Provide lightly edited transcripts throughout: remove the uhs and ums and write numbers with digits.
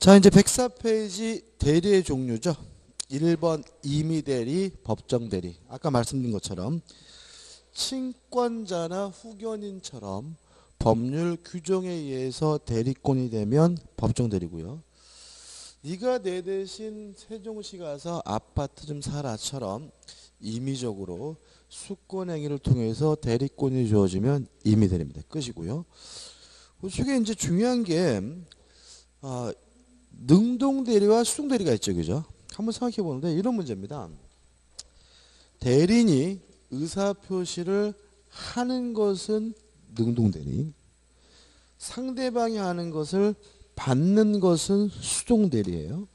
자, 이제 104페이지 대리의 종류죠. 1번 임의대리, 법정대리. 아까 말씀드린 것처럼 친권자나 후견인처럼 법률 규정에 의해서 대리권이 되면 법정대리고요. 네가 내 대신 세종시 가서 아파트 좀 사라처럼 임의적으로 수권행위를 통해서 대리권이 주어지면 임의대리입니다. 끝이고요. 이게 이제 중요한 게 능동대리와 수동대리가 있죠. 그죠? 한번 생각해 보는데 이런 문제입니다. 대리인이 의사표시를 하는 것은 능동대리, 상대방이 하는 것을 받는 것은 수동대리예요.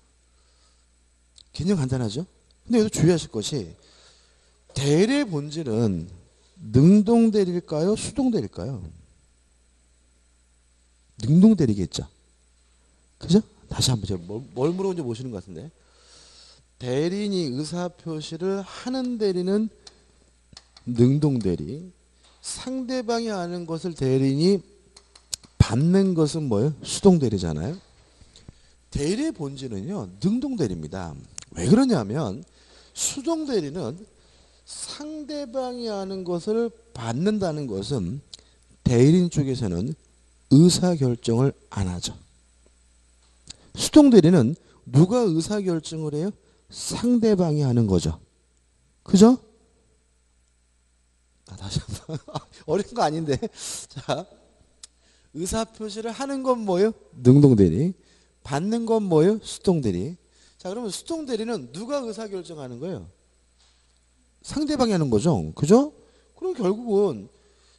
개념 간단하죠? 근데 여기서 주의하실 것이 대리의 본질은 능동대리일까요? 수동대리일까요? 능동대리겠죠. 그죠? 다시 한번 제가 뭘 물어본지 모르시는 것 같은데 대리인이 의사표시를 하는 대리는 능동대리, 상대방이 하는 것을 대리인이 받는 것은 뭐예요? 수동대리잖아요. 대리의 본질은요 능동대리입니다. 왜 그러냐면 수동대리는 상대방이 하는 것을 받는다는 것은 대리인 쪽에서는 의사결정을 안 하죠. 수동대리는 누가 의사결정을 해요? 상대방이 하는 거죠. 그죠? 다시 한번 어려운 거 아닌데 자 의사표시를 하는 건 뭐예요? 능동대리. 받는 건 뭐예요? 수동대리. 자 그러면 수동대리는 누가 의사결정하는 거예요? 상대방이 하는 거죠. 그죠? 그럼 결국은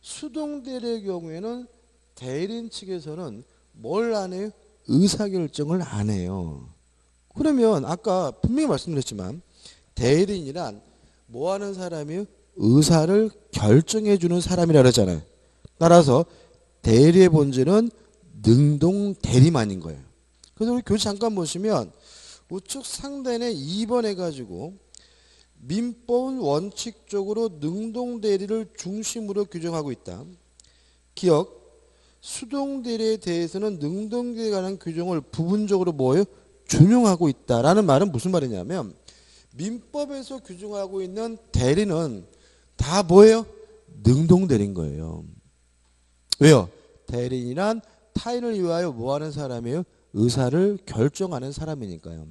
수동대리의 경우에는 대리인 측에서는 뭘 안 해요? 의사결정을 안 해요. 그러면 아까 분명히 말씀드렸지만 대리인이란 뭐 하는 사람이요? 의사를 결정해 주는 사람이라 그랬잖아요. 따라서 대리의 본질은 능동대리만인 거예요. 그래서 우리 교재 잠깐 보시면 우측 상단에 2번 해가지고 민법은 원칙적으로 능동대리를 중심으로 규정하고 있다. 기억 수동대리에 대해서는 능동대리에 관한 규정을 부분적으로 뭐예요? 준용하고 있다라는 말은 무슨 말이냐면 민법에서 규정하고 있는 대리는 다 뭐예요? 능동대리인 거예요. 왜요? 대리인이란 타인을 위하여 뭐 하는 사람이에요? 의사를 결정하는 사람이니까요.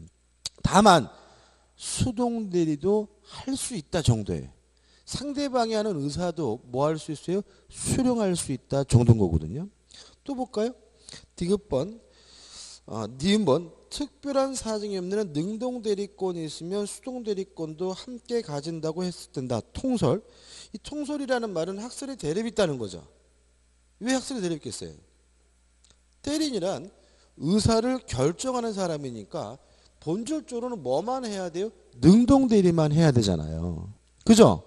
다만 수동대리도 할 수 있다 정도예요. 상대방이 하는 의사도 뭐 할 수 있어요? 수령할 수 있다 정도인 거거든요. 또 볼까요? 디귿번, 니은번 특별한 사정이 없는 능동대리권이 있으면 수동대리권도 함께 가진다고 했을 텐다. 통설. 이 통설이라는 말은 학설의 대립이 있다는 거죠. 왜 학설의 대립이 있겠어요? 대리인이란 의사를 결정하는 사람이니까 본질적으로는 뭐만 해야 돼요? 능동대리만 해야 되잖아요. 그죠?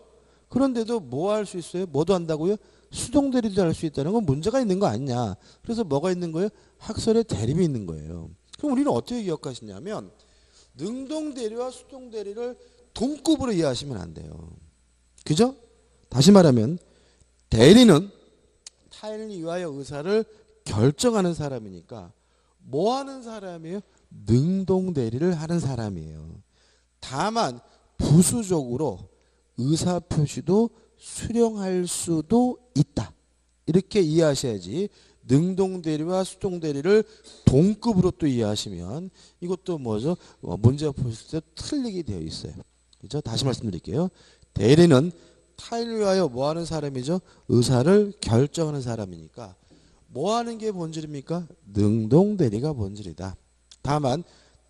그런데도 뭐 할 수 있어요? 뭐도 한다고요? 수동대리도 할 수 있다는 건 문제가 있는 거 아니냐. 그래서 뭐가 있는 거예요? 학설의 대립이 있는 거예요. 그럼 우리는 어떻게 기억하시냐면 능동대리와 수동대리를 동급으로 이해하시면 안 돼요. 그죠? 다시 말하면 대리는 타인을 위하여 의사를 결정하는 사람이니까 뭐 하는 사람이에요? 능동대리를 하는 사람이에요. 다만 부수적으로 의사표시도 수령할 수도 있다. 이렇게 이해하셔야지 능동대리와 수동대리를 동급으로 또 이해하시면 이것도 뭐죠? 문제가 보실 때 틀리게 되어 있어요. 그죠? 다시 말씀드릴게요. 대리는 타인을 위하여 뭐 하는 사람이죠? 의사를 결정하는 사람이니까 뭐 하는 게 본질입니까? 능동대리가 본질이다. 다만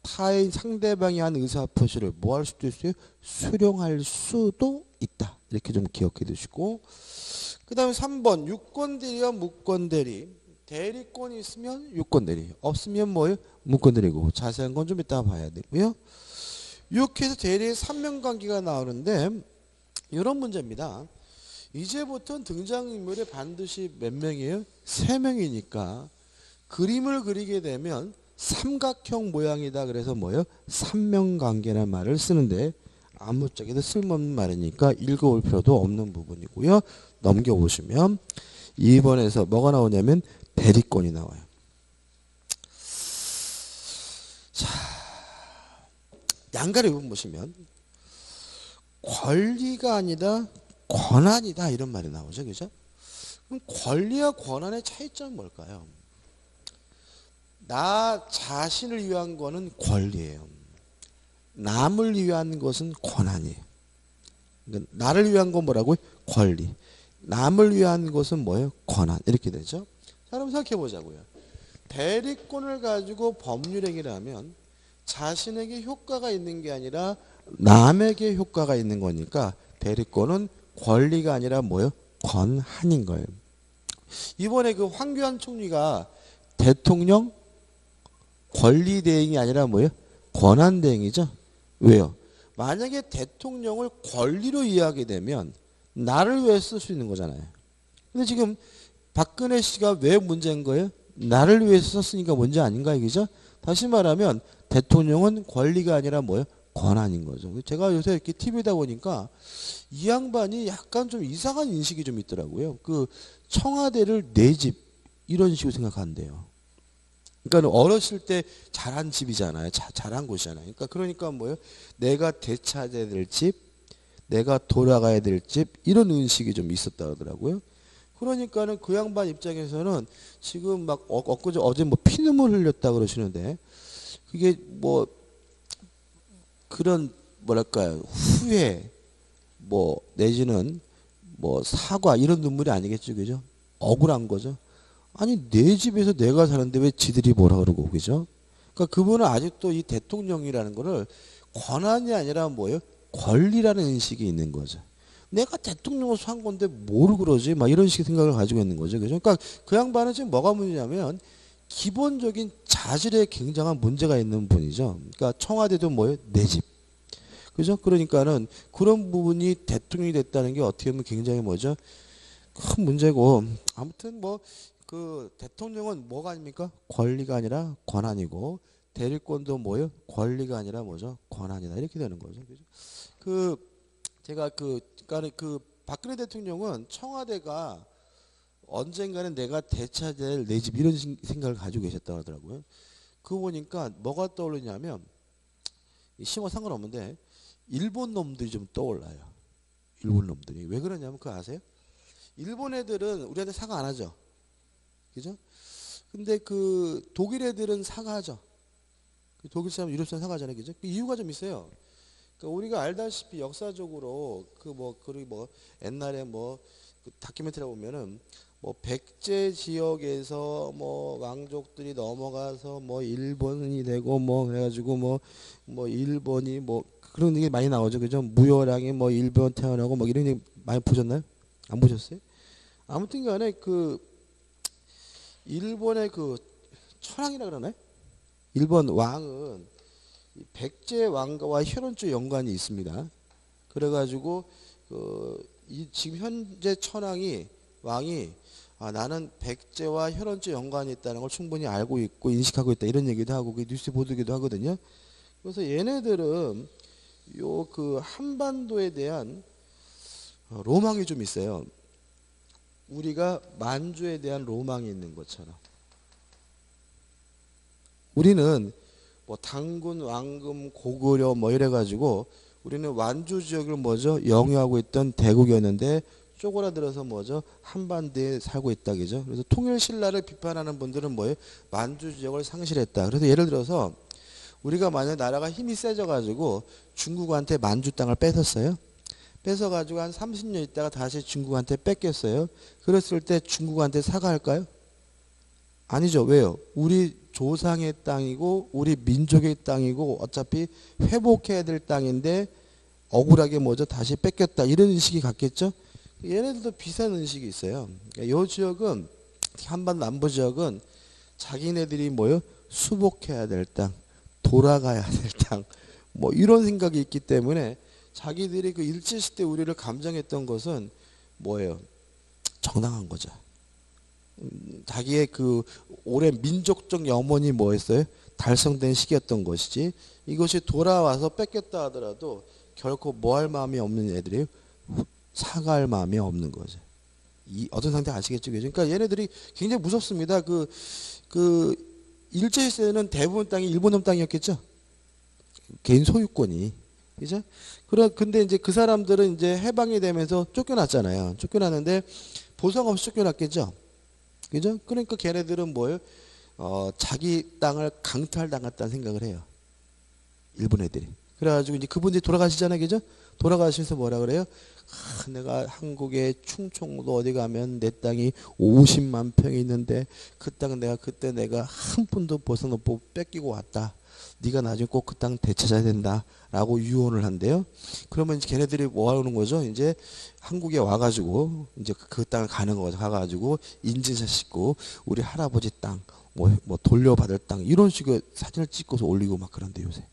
타인 상대방이 한 의사표시를 뭐 할 수도 있어요? 수령할 수도 있다. 이렇게 좀 기억해 두시고 그 다음에 3번 유권대리와 무권대리. 대리권이 있으면 유권대리, 없으면 뭐예요? 무권대리고. 자세한 건 좀 이따 봐야 되고요. 이렇게 해서 대리의 삼명관계가 나오는데 이런 문제입니다. 이제부터는 등장인물이 반드시 몇 명이에요? 3명이니까 그림을 그리게 되면 삼각형 모양이다. 그래서 뭐예요? 삼명관계라는 말을 쓰는데 아무짝에도 쓸모없는 말이니까 읽어볼 필요도 없는 부분이고요. 넘겨보시면 2번에서 뭐가 나오냐면 대리권이 나와요. 양가리 부분 보시면 권리가 아니다 권한이다 이런 말이 나오죠. 그죠? 그럼 권리와 권한의 차이점은 뭘까요? 나 자신을 위한 거는 권리예요. 남을 위한 것은 권한이에요. 그러니까 나를 위한 건 뭐라고요? 권리. 남을 위한 것은 뭐예요? 권한. 이렇게 되죠. 자, 그럼 생각해 보자고요. 대리권을 가지고 법률행위를 하면 자신에게 효과가 있는 게 아니라 남에게 효과가 있는 거니까 대리권은 권리가 아니라 뭐예요? 권한인 거예요. 이번에 그 황교안 총리가 대통령 권리 대행이 아니라 뭐예요? 권한 대행이죠. 왜요? 만약에 대통령을 권리로 이해하게 되면 나를 왜 쓸 수 있는 거잖아요. 근데 지금 박근혜 씨가 왜 문제인 거예요? 나를 위해서 썼으니까 문제 아닌가 이거죠? 다시 말하면 대통령은 권리가 아니라 뭐예요? 권한인 거죠. 제가 요새 이렇게 TV다 보니까 이 양반이 약간 좀 이상한 인식이 좀 있더라고요. 그 청와대를 내 집 이런 식으로 생각한대요. 그러니까 어렸을 때 자란 집이잖아요. 자란 곳이잖아요. 그러니까 뭐예요? 내가 되찾아야 될 집, 내가 돌아가야 될 집 이런 의식이 좀 있었다 그러더라고요. 그러니까는 그 양반 입장에서는 지금 막 엊그제 어제 뭐 피눈물 흘렸다 그러시는데 그게 뭐 그런 뭐랄까요 후회 뭐 내지는 뭐 사과 이런 눈물이 아니겠죠, 그죠? 억울한 거죠. 아니 내 집에서 내가 사는데 왜 지들이 뭐라 그러고 그죠? 그러니까 그분은 아직도 이 대통령이라는 거를 권한이 아니라 뭐예요? 권리라는 인식이 있는 거죠. 내가 대통령으로서 한 건데 뭘 그러지? 막 이런 식의 생각을 가지고 있는 거죠. 그죠? 그러니까 그 양반은 지금 뭐가 문제냐면 기본적인 자질에 굉장한 문제가 있는 분이죠. 그러니까 청와대도 뭐예요? 내 집. 그죠? 그러니까는 그런 부분이 대통령이 됐다는 게 어떻게 보면 굉장히 뭐죠? 큰 문제고 아무튼 뭐 그 대통령은 뭐가 아닙니까? 권리가 아니라 권한이고 대리권도 뭐예요? 권리가 아니라 뭐죠? 권한이다 이렇게 되는 거죠. 그죠? 그 제가 그러니까 그 박근혜 대통령은 청와대가 언젠가는 내가 되찾아야 될 내 집 이런 생각을 가지고 계셨다고 하더라고요. 그거 보니까 뭐가 떠오르냐면 심어 상관없는데 일본 놈들이 좀 떠올라요. 일본 놈들이 왜 그러냐면 그거 아세요? 일본 애들은 우리한테 사과 안 하죠. 그죠? 근데 그 독일 애들은 사과하죠. 독일 사람, 유럽 사람 사과하잖아요. 그죠? 그 이유가 좀 있어요. 그러니까 우리가 알다시피 역사적으로 그리고 뭐 옛날에 그 다큐멘터리 보면은 뭐 백제 지역에서 뭐 왕족들이 넘어가서 뭐 일본이 되고 뭐 그래가지고 뭐 일본이 뭐 그런 얘기 많이 나오죠. 그죠? 무열왕이 뭐 일본 태어나고 뭐 이런 얘기 많이 보셨나요? 안 보셨어요? 아무튼 간에 그 일본의 그 천황이라 그러나요? 일본 왕은 백제 왕가와 혈연적 연관이 있습니다. 그래가지고 지금 현재 천황이 왕이 나는 백제와 혈연적 연관이 있다는 걸 충분히 알고 있고 인식하고 있다 이런 얘기도 하고 그 뉴스 보도기도 하거든요. 그래서 얘네들은 요 그 한반도에 대한 로망이 좀 있어요. 우리가 만주에 대한 로망이 있는 것처럼 우리는 뭐 당군, 왕금, 고구려 뭐 이래가지고 우리는 완주 지역을 뭐죠? 영유하고 있던 대국이었는데 쪼그라들어서 뭐죠? 한반도에 살고 있다 그죠? 그래서 통일신라를 비판하는 분들은 뭐예요? 만주 지역을 상실했다. 그래서 예를 들어서 우리가 만약 나라가 힘이 세져가지고 중국한테 만주 땅을 뺏었어요. 뺏어가지고 한 30년 있다가 다시 중국한테 뺏겼어요. 그랬을 때 중국한테 사과할까요? 아니죠. 왜요? 우리 조상의 땅이고 우리 민족의 땅이고 어차피 회복해야 될 땅인데 억울하게 뭐죠? 다시 뺏겼다. 이런 인식이 같겠죠? 얘네들도 비슷한 인식이 있어요. 그러니까 이 지역은 한반도 남부 지역은 자기네들이 뭐요? 수복해야 될 땅, 돌아가야 될 땅, 뭐 이런 생각이 있기 때문에 자기들이 그 일제시대 우리를 감정했던 것은 뭐예요? 정당한 거죠. 자기의 그 오랜 민족적 염원이 뭐였어요? 달성된 시기였던 것이지 이것이 돌아와서 뺏겼다 하더라도 결코 뭐 할 마음이 없는 애들이 사과할 마음이 없는 거죠. 이 어떤 상태 아시겠죠? 그러니까 얘네들이 굉장히 무섭습니다. 그 일제시대는 대부분 땅이 일본 놈 땅이었겠죠? 개인 소유권이. 그죠? 근데 이제 그 사람들은 이제 해방이 되면서 쫓겨났잖아요. 쫓겨났는데 보상 없이 쫓겨났겠죠. 그죠? 그러니까 걔네들은 뭐예요? 자기 땅을 강탈당했다는 생각을 해요. 일본 애들이. 그래가지고 이제 그분들이 돌아가시잖아요. 그죠? 돌아가시면서 뭐라 그래요? 내가 한국의 충청도 어디 가면 내 땅이 50만 평이 있는데 그 땅은 그때 내가 한 푼도 벗어놓고 뺏기고 왔다. 네가 나중에 꼭 그 땅 되찾아야 된다라고 유언을 한대요. 그러면 이제 걔네들이 뭐 하는 거죠? 이제 한국에 와가지고 이제 그 땅을 가는 거죠. 가가지고 인증샷 찍고 우리 할아버지 땅, 뭐 돌려받을 땅 이런 식의 사진을 찍고서 올리고 막 그런데 요새.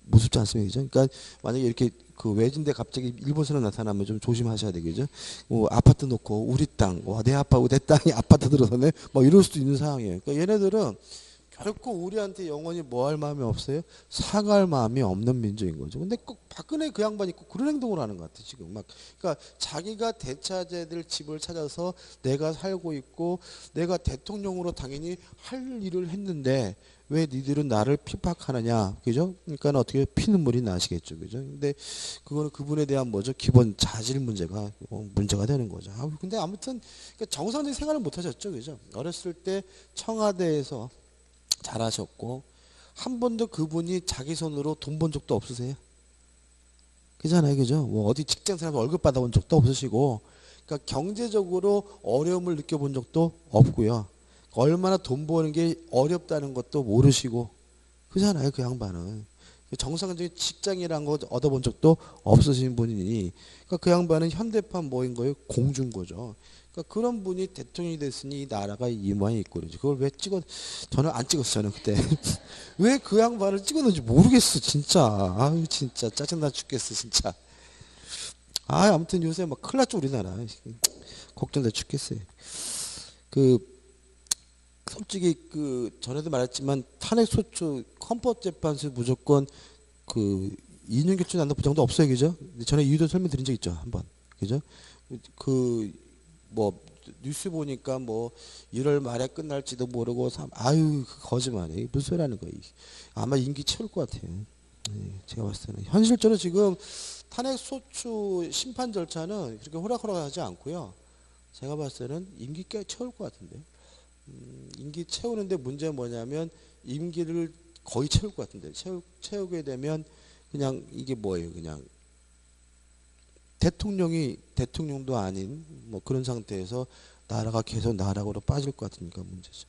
무섭지 않습니까? 그죠? 그러니까 만약에 이렇게 그 외진데 갑자기 일본선을 나타나면 좀 조심하셔야 되겠죠. 아파트 놓고 우리 땅, 와, 내 아빠고 내 땅이 아파트 들어서네, 뭐 이럴 수도 있는 상황이에요. 그러니까 얘네들은 결코 우리한테 영원히 뭐 할 마음이 없어요? 사과할 마음이 없는 민족인 거죠. 근데 꼭 박근혜 그 양반이 꼭 그런 행동을 하는 것 같아 지금 막. 그러니까 자기가 되찾아야 될 집을 찾아서 내가 살고 있고 내가 대통령으로 당연히 할 일을 했는데 왜 니들은 나를 핍박하느냐, 그죠? 그러니까 어떻게 피눈물이 나시겠죠, 그죠? 근데 그거는 그분에 대한 뭐죠? 기본 자질 문제가 되는 거죠. 근데 아무튼 그러니까 정상적인 생활을 못 하셨죠, 그죠? 어렸을 때 청와대에서 잘하셨고 한 번도 그분이 자기 손으로 돈 번 적도 없으세요? 그잖아요, 그죠? 뭐 어디 직장 생활 월급 받아본 적도 없으시고, 그러니까 경제적으로 어려움을 느껴본 적도 없고요. 얼마나 돈 버는 게 어렵다는 것도 모르시고, 그잖아요, 그 양반은. 정상적인 직장이라는 거 얻어본 적도 없으신 분이니, 그러니까 그 양반은 현대판 뭐인 거예요? 공주인 거죠. 그러니까 그런 분이 대통령이 됐으니 이 나라가 이 모양이 있고 그러지. 그걸 왜 저는 안 찍었어요, 저는 그때. 왜 그 양반을 찍었는지 모르겠어, 진짜. 아유, 진짜 짜증나 죽겠어, 진짜. 아무튼 요새 막 큰일 났죠, 우리나라. 걱정돼 죽겠어요. 솔직히 전에도 말했지만 탄핵소추 헌법재판소 무조건 이념 교체 난다 부정도 없어요, 그죠? 전에 이유도 설명드린 적 있죠, 한번, 그죠? 뭐 뉴스 보니까 뭐 1월 말에 끝날지도 모르고 아유 그 거짓말이에요. 무슨 소리 하는 거예요. 아마 임기 채울 것 같아요. 제가 봤을 때는 현실적으로 지금 탄핵소추 심판 절차는 그렇게 호락호락하지 않고요. 제가 봤을 때는 임기 꽤 채울 것 같은데. 임기 채우는데 문제는 뭐냐면 임기를 거의 채울 것 같은데 채우게 되면 그냥 이게 뭐예요? 그냥 대통령도 아닌 뭐 그런 상태에서 나라가 계속 나락으로 빠질 것 같으니까 문제죠.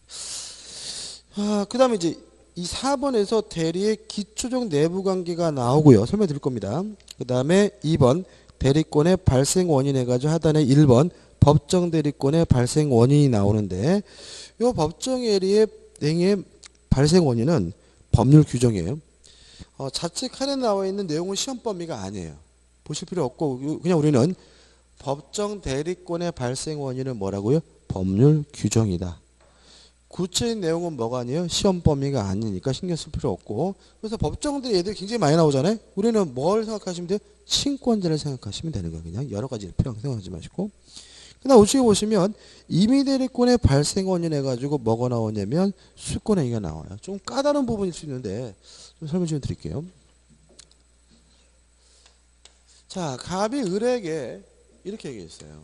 그다음에 이제 이 4번에서 대리의 기초적 내부 관계가 나오고요. 설명드릴 겁니다. 그다음에 2번 대리권의 발생 원인 해가지고 하단에 1번 법정 대리권의 발생 원인이 나오는데 이 법정 대리의 발생 원인은 법률 규정이에요. 자체 칸에 나와 있는 내용은 시험 범위가 아니에요. 보실 필요 없고 그냥 우리는 법정 대리권의 발생 원인은 뭐라고요? 법률 규정이다. 구체적인 내용은 뭐가 아니에요? 시험 범위가 아니니까 신경 쓸 필요 없고. 그래서 법정들이 애들이 굉장히 많이 나오잖아요. 우리는 뭘 생각하시면 돼요? 친권자를 생각하시면 되는 거예요. 그냥 여러 가지 필요한 생각하지 마시고. 그다음 우측에 보시면 임의대리권의 발생 원인 해가지고 뭐가 나오냐면 수권행위가 나와요. 좀 까다로운 부분일 수 있는데 좀 설명 좀 드릴게요. 자, 갑이 을에게 이렇게 얘기했어요.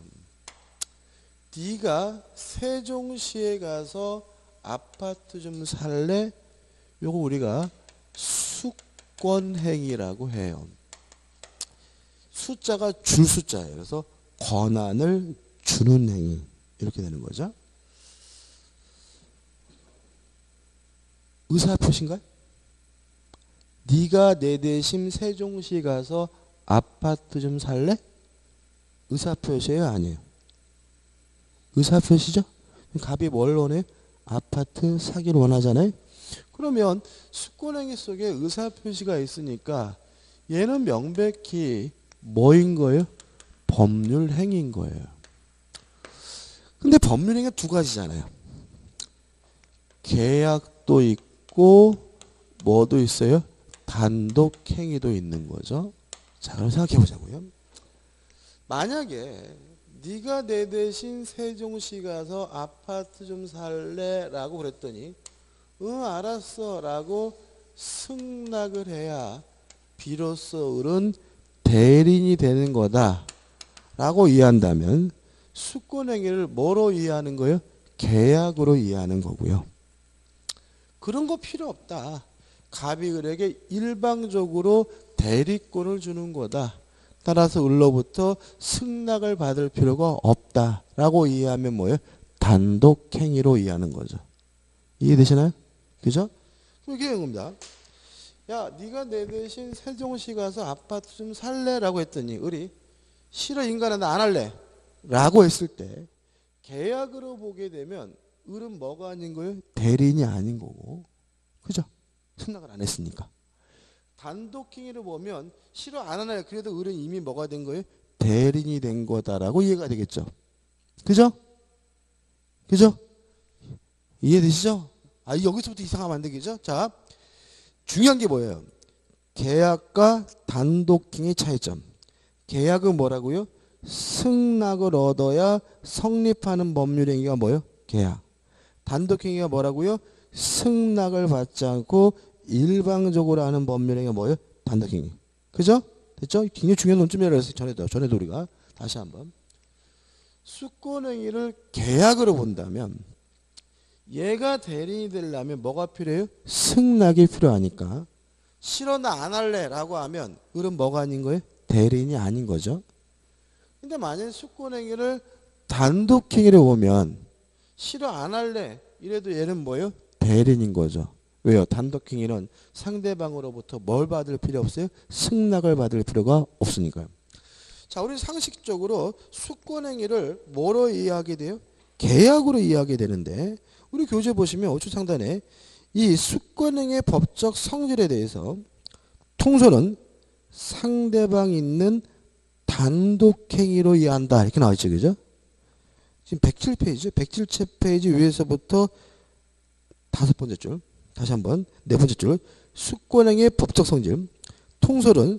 네가 세종시에 가서 아파트 좀 살래? 요거 우리가 수권행위라고 해요. 숫자가 줄 숫자예요. 그래서 권한을 주는 행위 이렇게 되는 거죠. 의사표시인가요? 네가 내 대신 세종시 가서 아파트 좀 살래? 의사표시예요? 아니에요? 의사표시죠? 갑이 뭘 원해요? 아파트 사기를 원하잖아요. 그러면 수권행위 속에 의사표시가 있으니까 얘는 명백히 뭐인 거예요? 법률행위인 거예요. 근데 법률행위가 두 가지잖아요. 계약도 있고 뭐도 있어요? 단독행위도 있는 거죠. 자, 그럼 생각해 보자고요. 만약에 네가 내 대신 세종시 가서 아파트 좀 살래? 라고 그랬더니 응 알았어 라고 승낙을 해야 비로소 을은 대리인이 되는 거다 라고 이해한다면 수권행위를 뭐로 이해하는 거예요? 계약으로 이해하는 거고요. 그런 거 필요 없다. 갑이 을에게 일방적으로 대리권을 주는 거다. 따라서 을로부터 승낙을 받을 필요가 없다라고 이해하면 뭐예요? 단독행위로 이해하는 거죠. 이해되시나요? 그죠? 이렇게 되는 겁니다. 야, 네가 내 대신 세종시 가서 아파트 좀 살래라고 했더니 을이 싫어 인간아 나 안 할래 라고 했을 때 계약으로 보게 되면 을은 뭐가 아닌 거예요? 대리인이 아닌 거고. 그죠? 승낙을 안 했으니까. 단독행위를 보면 싫어 안 하나요? 그래도 을은 이미 뭐가 된 거예요? 대리인이 된 거다라고 이해가 되겠죠. 그죠? 그죠? 이해되시죠? 아, 여기서부터 이상하면 안 되겠죠? 자, 중요한 게 뭐예요? 계약과 단독행위 차이점. 계약은 뭐라고요? 승낙을 얻어야 성립하는 법률행위가 뭐예요? 계약. 단독행위가 뭐라고요? 승낙을 받지 않고 일방적으로 하는 법률행위가 뭐예요? 단독행위. 그죠? 됐죠? 굉장히 중요한 논점이라고 해서 전에도 우리가 다시 한번 수권행위를 계약으로 본다면 얘가 대리인이 되려면 뭐가 필요해요? 승낙이 필요하니까 싫어 나 안 할래 라고 하면 을은 뭐가 아닌 거예요? 대리인이 아닌 거죠. 근데 만약 수권행위를 단독행위로 보면 싫어 안 할래 이래도 얘는 뭐예요? 대리인인 거죠. 왜요? 단독행위는 상대방으로부터 뭘 받을 필요 없어요? 승낙을 받을 필요가 없으니까요. 자, 우리 상식적으로 수권행위를 뭐로 이해하게 돼요? 계약으로 이해하게 되는데 우리 교재 보시면 우측 상단에 이 수권행위의 법적 성질에 대해서 통솔은 상대방이 있는 단독행위로 이해한다 이렇게 나와있죠. 그죠? 지금 107페이지 위에서부터 5번째 줄 다시 한번 4번째 줄 수권행위의 법적 성질 통솔은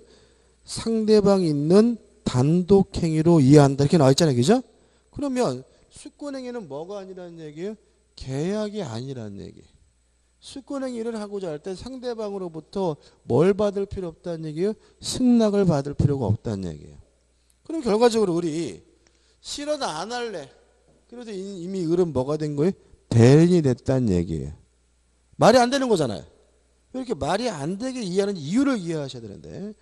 상대방이 있는 단독행위로 이해한다 이렇게 나와있잖아요. 그죠? 그러면 수권행위는 뭐가 아니라는 얘기예요? 계약이 아니라는 얘기예요. 수권행위를 하고자 할 때 상대방으로부터 뭘 받을 필요 없다는 얘기예요? 승낙을 받을 필요가 없다는 얘기예요. 그럼 결과적으로 우리 싫어 나 안 할래. 그래도 이미 을은 뭐가 된 거예요? 대리인이 됐다는 얘기예요. 말이 안 되는 거잖아요. 이렇게 말이 안 되게 이해하는 이유를 이해하셔야 되는데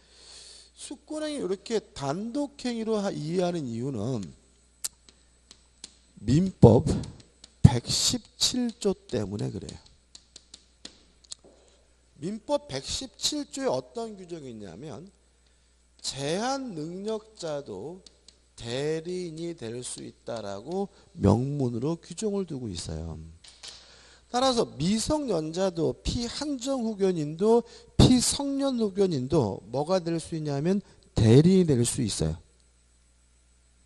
수권행위 이렇게 단독행위로 이해하는 이유는 민법 117조 때문에 그래요. 민법 117조에 어떤 규정이 있냐면 제한 능력자도 대리인이 될 수 있다라고 명문으로 규정을 두고 있어요. 따라서 미성년자도 피한정후견인도 피성년후견인도 뭐가 될 수 있냐면 대리인이 될 수 있어요.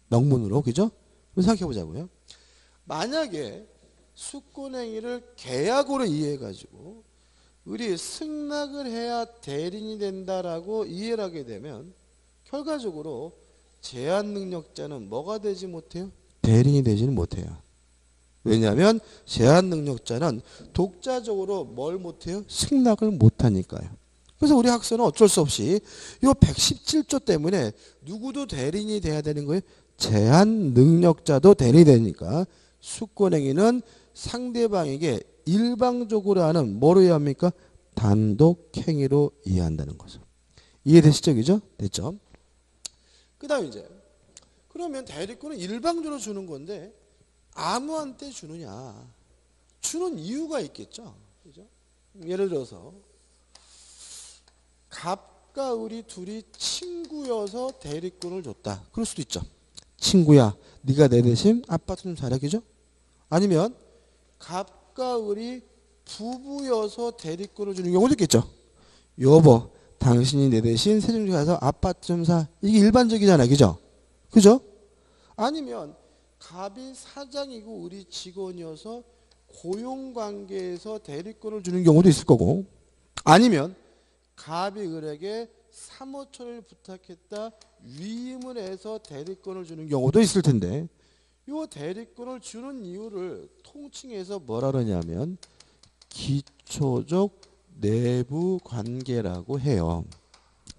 명문으로. 그죠? 생각해 보자고요. 만약에 수권행위를 계약으로 이해해가지고 우리 승낙을 해야 대리인이 된다라고 이해를 하게 되면 결과적으로 제한 능력자는 뭐가 되지 못해요? 대리인이 되지는 못해요. 왜냐하면 제한 능력자는 독자적으로 뭘 못해요? 승낙을 못하니까요. 그래서 우리 학생은 어쩔 수 없이 이 117조 때문에 누구도 대리인이 돼야 되는 거예요? 제한 능력자도 대리인이 되니까 수권행위는 상대방에게 일방적으로 하는 뭐로 이해합니까? 단독행위로 이해한다는 거죠. 이해되시죠? 그죠? 됐죠? 그 다음 이제 그러면 대리권은 일방적으로 주는 건데 아무한테 주느냐? 주는 이유가 있겠죠. 그죠? 예를 들어서 갑과 을이 둘이 친구여서 대리권을 줬다. 그럴 수도 있죠. 친구야, 네가 내 대신 아파트 좀 사라. 그죠? 아니면 갑과 을이 부부여서 대리권을 주는 경우도 있겠죠. 여보, 당신이 내 대신 세종시 가서 아파트 좀 사. 이게 일반적이잖아요. 그죠? 그죠? 아니면 갑이 사장이고 을이 직원이어서 고용관계에서 대리권을 주는 경우도 있을 거고 아니면 갑이 을에게 사모처를 부탁했다 위임을 해서 대리권을 주는 경우도 있을 텐데 이 대리권을 주는 이유를 통칭해서 뭐라 그러냐면 기초적 내부 관계라고 해요.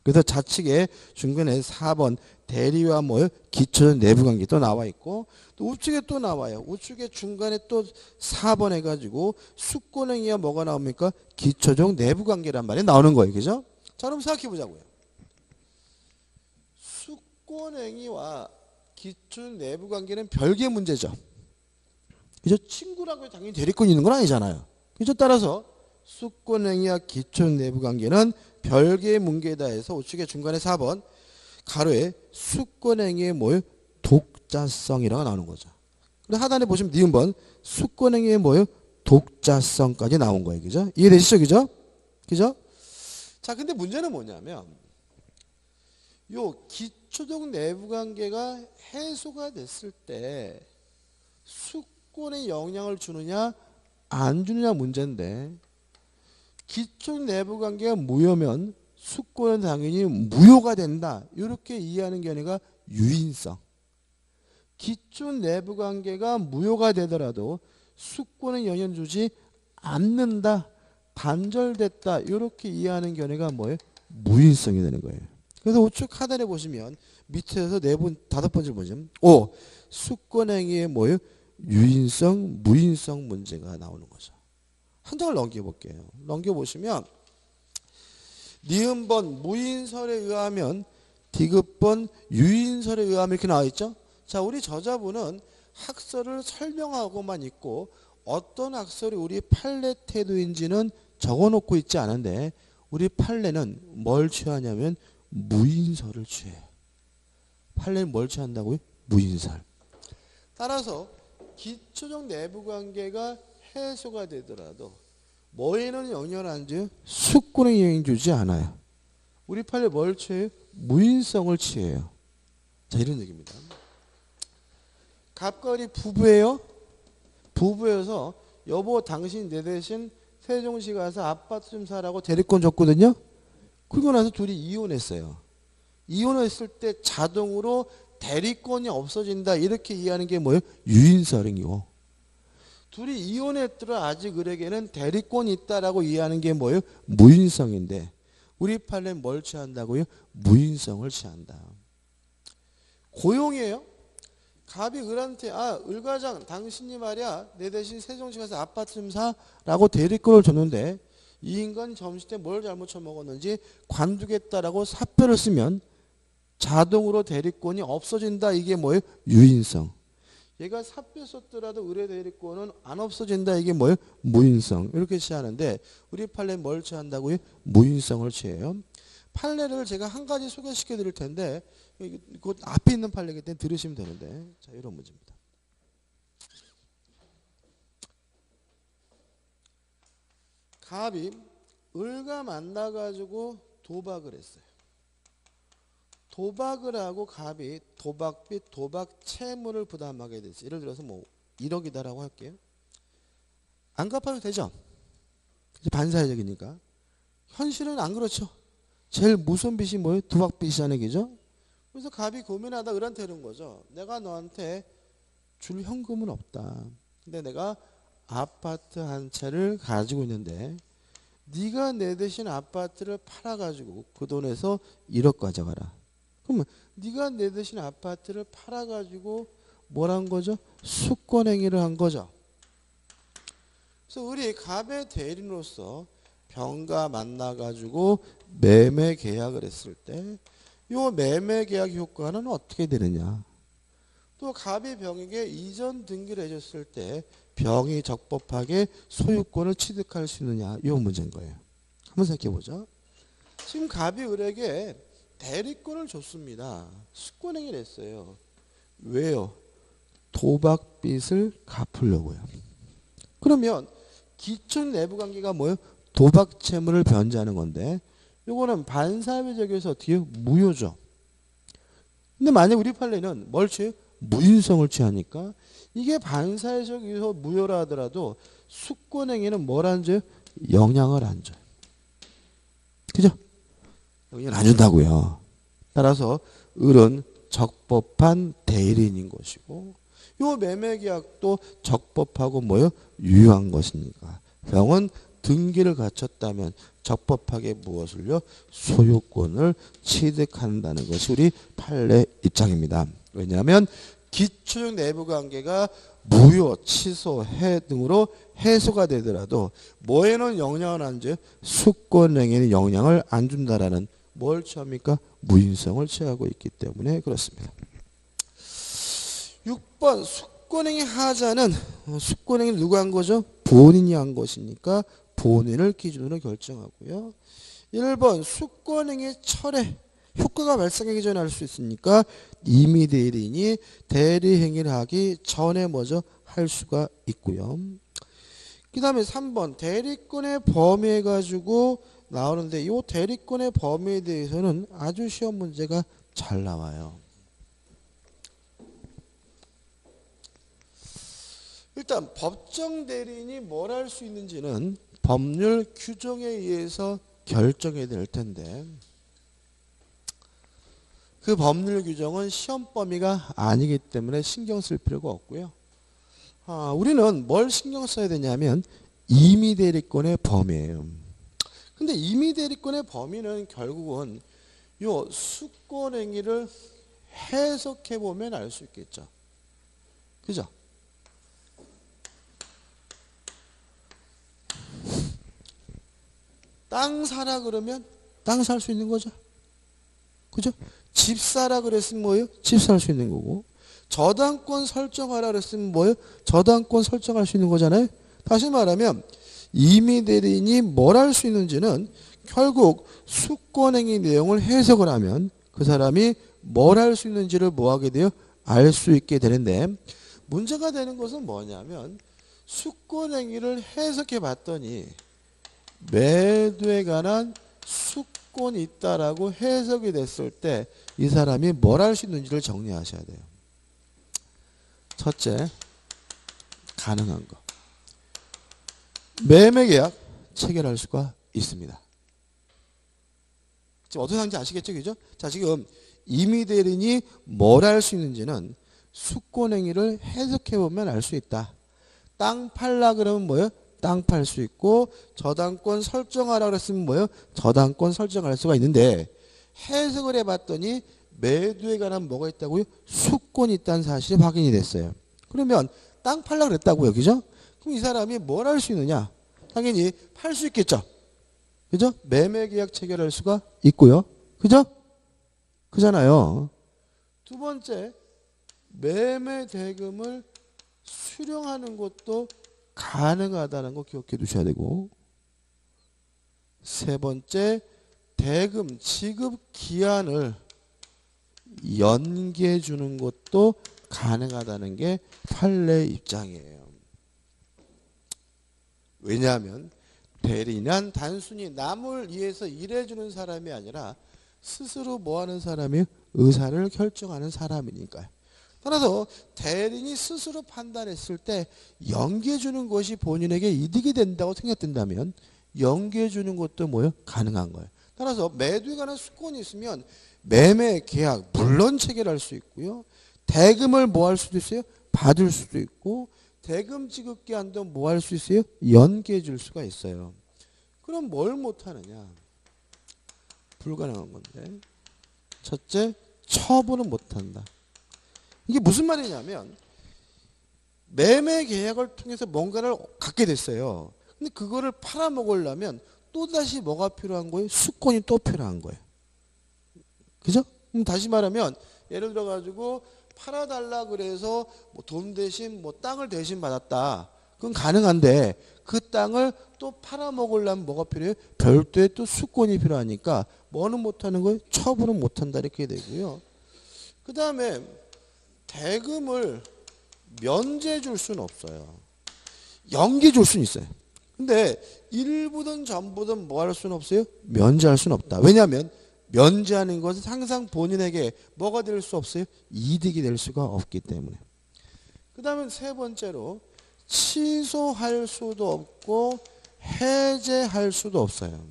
그래서 좌측에 중간에 4번 대리와 뭐요? 기초적 내부 관계 또 나와 있고 또 우측에 또 나와요. 우측에 중간에 또 4번 해가지고 수권행위와 뭐가 나옵니까? 기초적 내부 관계란 말이 나오는 거예요. 그죠? 자, 그럼 생각해 보자고요. 수권행위와 기초적 내부 관계는 별개의 문제죠. 그죠? 친구라고 당연히 대리권이 있는 건 아니잖아요. 그죠? 따라서 수권행위와 기초적 내부 관계는 별개의 문제다 해서 우측에 중간에 4번 가로에 수권행위의 뭐예요? 독자성이라고 나오는 거죠. 그리고 하단에 보시면 니은번 수권행위의 뭐예요? 독자성까지 나온 거예요. 그죠? 이해되시죠? 그죠? 그죠? 자, 근데 문제는 뭐냐면 요 기초적 내부 관계가 해소가 됐을 때 수권에 영향을 주느냐 안 주느냐 문제인데 기초적 내부 관계가 무효면 수권은 당연히 무효가 된다. 이렇게 이해하는 견해가 유인성. 기초적 내부 관계가 무효가 되더라도 수권은 영향 주지 않는다. 단절됐다. 이렇게 이해하는 견해가 뭐예요? 무인성이 되는 거예요. 그래서 우측 하단에 보시면 밑에서 다섯 번째 보시면 수권행위의 뭐예요? 유인성, 무인성 문제가 나오는 거죠. 한 장을 넘겨볼게요. 넘겨보시면 니은번 무인설에 의하면 디귿번 유인설에 의하면 이렇게 나와 있죠. 자, 우리 저자분은 학설을 설명하고만 있고 어떤 학설이 우리 판례 태도인지는 적어놓고 있지 않은데 우리 판례는 뭘 취하냐면 무인설을 취해요. 판례는 뭘 취한다고요? 무인설. 따라서 기초적 내부 관계가 해소가 되더라도 뭐에는 영향을 안 줘요? 수권에 영향 주지 않아요. 우리 판례 뭘 취해요? 무인성을 취해요. 자, 이런 얘기입니다. 갑과 을이 부부예요. 부부여서 여보 당신 내 대신 세종시 가서 아파트 좀 사라고 대리권 줬거든요. 그러고 나서 둘이 이혼했어요. 이혼했을 때 자동으로 대리권이 없어진다 이렇게 이해하는 게 뭐예요? 유인설이고 둘이 이혼했더라 아직 을에게는 대리권이 있다라고 이해하는 게 뭐예요? 무인성인데 우리 판례는 뭘 취한다고요? 무인성을 취한다. 고용이에요. 갑이 을한테 을 과장 당신이 말이야 내 대신 세종시 가서 아파트 좀 사라고 대리권을 줬는데 이 인간이 점심 때 뭘 잘못 처먹었는지 관두겠다라고 사표를 쓰면 자동으로 대리권이 없어진다. 이게 뭐예요? 유인성. 얘가 사표 썼더라도 을의 대리권은 안 없어진다. 이게 뭐예요? 무인성. 이렇게 취하는데 우리 판례 뭘 취한다고요? 무인성을 취해요. 판례를 제가 한 가지 소개시켜 드릴 텐데 그 앞에 있는 판례이기 때문에 들으시면 되는데 자, 이런 문제입니다. 갑이 을과 만나가지고 도박을 했어요. 도박을 하고 갑이 도박비, 도박 채무를 부담하게 됐어요. 예를 들어서 뭐 1억이다라고 할게요. 안 갚아도 되죠? 반사회적이니까. 현실은 안 그렇죠. 제일 무서운 빚이 뭐예요? 도박빚이라는 얘기죠. 그래서 갑이 고민하다 을한테 이런 거죠. 내가 너한테 줄 현금은 없다. 근데 내가 아파트 한 채를 가지고 있는데 네가 내 대신 아파트를 팔아가지고 그 돈에서 1억 가져가라. 그러면 네가 내 대신 아파트를 팔아가지고 뭘 한 거죠? 수권행위를 한 거죠. 그래서 우리 갑의 대리인으로서 병과 만나가지고 매매 계약을 했을 때 이 매매 계약 효과는 어떻게 되느냐. 또 갑이 병에게 이전 등기를 해줬을 때 병이 적법하게 소유권을 취득할 수 있느냐. 이 문제인 거예요. 한번 생각해 보죠. 지금 갑이 을에게 대리권을 줬습니다. 수권행위를 했어요. 왜요? 도박빚을 갚으려고요. 그러면 기존 내부관계가 뭐예요? 도박 채무를 변제하는 건데 이거는 반사회적에서 어떻게 해요? 무효죠. 근데 만약 우리 판례는 뭘 취해요? 무인성을 취하니까 이게 반사회적에서 무효라 하더라도 수권행위는 뭘 안 줘요? 영향을 안 줘요. 그죠? 영향을 안 준다고요. 따라서 을은 적법한 대리인인 것이고 요 매매계약도 적법하고 뭐요? 유효한 것이니까 병은 등기를 갖췄다면 적법하게 무엇을요? 소유권을 취득한다는 것이 우리 판례 입장입니다. 왜냐하면 기초적 내부관계가 무효, 취소, 해 등으로 해소가 되더라도 뭐에는 영향을 안 줘요? 수권행위에는 영향을 안 준다라는 뭘 취합니까? 무인성을 취하고 있기 때문에 그렇습니다. 6번 수권행위 하자는 수권행위를 누가 한 거죠? 본인이 한 것이니까 본인을 기준으로 결정하고요. 1번 수권행위 철회 효과가 발생하기 전에 할 수 있으니까 임의 대리인이 대리행위를 하기 전에 뭐죠? 할 수가 있고요. 그 다음에 3번 대리권의 범위해 가지고 나오는데 이 대리권의 범위에 대해서는 아주 시험 문제가 잘 나와요. 일단 법정 대리인이 뭘 할 수 있는지는 법률 규정에 의해서 결정해야 될 텐데 그 법률 규정은 시험 범위가 아니기 때문에 신경 쓸 필요가 없고요. 우리는 뭘 신경 써야 되냐면 임의 대리권의 범위예요. 근데 임의 대리권의 범위는 결국은 요 수권 행위를 해석해 보면 알 수 있겠죠. 그죠? 땅 사라 그러면 땅 살 수 있는 거죠. 그죠? 집 사라 그랬으면 뭐예요? 집 살 수 있는 거고. 저당권 설정하라 그랬으면 뭐예요? 저당권 설정할 수 있는 거잖아요. 다시 말하면 임의 대리인이 뭘 할 수 있는지는 결국 수권행위 내용을 해석을 하면 그 사람이 뭘 할 수 있는지를 뭐 하게 돼요? 알 수 있게 되는데 문제가 되는 것은 뭐냐면 수권행위를 해석해 봤더니 매도에 관한 수권이 있다라고 해석이 됐을 때 이 사람이 뭘 할 수 있는지를 정리하셔야 돼요. 첫째, 가능한 거. 매매계약 체결할 수가 있습니다. 지금 어떻게 하는지 아시겠죠? 그죠? 자, 지금 임의 대리인이 뭘 할 수 있는지는 수권행위를 해석해보면 알 수 있다. 땅 팔라 그러면 뭐예요? 땅 팔 수 있고 저당권 설정하라 그랬으면 뭐예요? 저당권 설정할 수가 있는데 해석을 해봤더니 매도에 관한 뭐가 있다고요? 수권이 있다는 사실이 확인이 됐어요. 그러면 땅 팔라 그랬다고요. 그죠? 그럼 이 사람이 뭘 할 수 있느냐? 당연히 팔 수 있겠죠. 그죠? 매매계약 체결할 수가 있고요. 그죠? 그잖아요. 두 번째, 매매 대금을 수령하는 것도 가능하다는 거 기억해 두셔야 되고, 세 번째, 대금 지급 기한을 연기해 주는 것도 가능하다는 게 판례 입장이에요. 왜냐하면 대리인은 단순히 남을 위해서 일해주는 사람이 아니라 스스로 뭐하는 사람이에요? 의사를 결정하는 사람이니까요. 따라서 대리인이 스스로 판단했을 때 연기해주는 것이 본인에게 이득이 된다고 생각된다면 연기해주는 것도 뭐예요? 가능한 거예요. 따라서 매도에 관한 수권이 있으면 매매 계약 물론 체결할 수 있고요. 대금을 뭐 할 수도 있어요? 받을 수도 있고 대금 지급 기한도 뭐 할 수 있어요? 연기해 줄 수가 있어요. 그럼 뭘 못하느냐? 불가능한 건데. 첫째, 처분은 못한다. 이게 무슨 말이냐면 매매 계약을 통해서 뭔가를 갖게 됐어요. 근데 그거를 팔아먹으려면 또다시 뭐가 필요한 거예요? 수권이 또 필요한 거예요. 그죠? 그럼 다시 말하면 예를 들어 가지고 팔아달라 그래서 뭐 돈 대신 뭐 땅을 대신 받았다. 그건 가능한데 그 땅을 또 팔아먹으려면 뭐가 필요해요? 별도의 또 수권이 필요하니까 뭐는 못하는 거예요? 처분은 못한다 이렇게 되고요. 그 다음에 대금을 면제 줄 수는 없어요. 연기 줄 수는 있어요. 근데 일부든 전부든 뭐 할 수는 없어요? 면제할 수는 없다. 왜냐하면 면제하는 것은 항상 본인에게 뭐가 될 수 없어요? 이득이 될 수가 없기 때문에. 그 다음에 세 번째로 취소할 수도 없고 해제할 수도 없어요.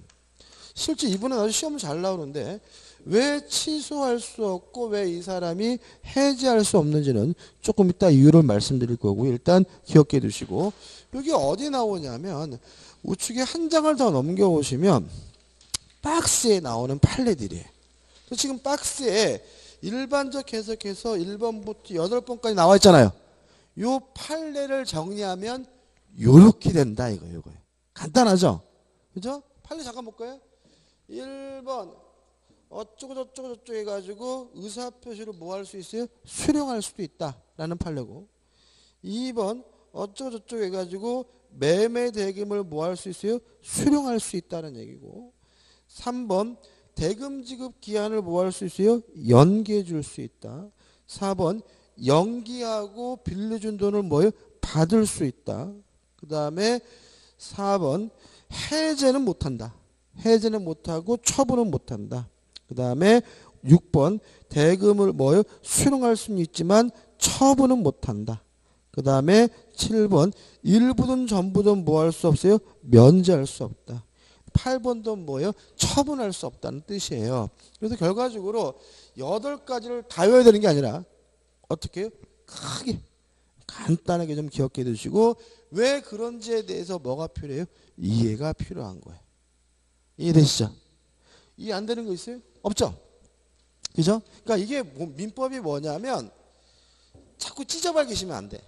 실제 이분은 아주 시험 잘 나오는데 왜 취소할 수 없고 왜 이 사람이 해제할 수 없는지는 조금 이따 이유를 말씀드릴 거고요. 일단 기억해 두시고 여기 어디 나오냐면 우측에 한 장을 더 넘겨오시면 박스에 나오는 판례들이에요. 지금 박스에 일반적 해석해서 1번부터 8번까지 나와 있잖아요. 요 판례를 정리하면 요렇게 된다 이거예요. 간단하죠? 그죠? 판례 잠깐 볼까요? 1번 어쩌고 저쩌고 저쩌고 해가지고 의사표시로 뭐 할 수 있어요? 수령할 수도 있다 라는 판례고, 2번 어쩌고 저쩌고 해가지고 매매 대금을 뭐 할 수 있어요? 수령할 수 있다는 얘기고, 3번 대금 지급 기한을 뭐 할 수 있어요? 연기해 줄 수 있다. 4번 연기하고 빌려준 돈을 뭐예요? 받을 수 있다. 그 다음에 4번 해제는 못한다. 해제는 못하고 처분은 못한다. 그 다음에 6번 대금을 뭐예요? 수령할 수는 있지만 처분은 못한다. 그 다음에 7번 일부든 전부든 뭐 할 수 없어요? 면제할 수 없다. 8번도 뭐예요? 처분할 수 없다는 뜻이에요. 그래서 결과적으로 8가지를 다 외워야 되는 게 아니라 어떻게 해요? 크게 간단하게 좀 기억해 두시고, 왜 그런지에 대해서 뭐가 필요해요? 이해가 필요한 거예요. 이해되시죠? 이해 안 되는 거 있어요? 없죠? 그죠? 그러니까 이게 민법이 뭐냐면 자꾸 찢어발기시면 안 돼.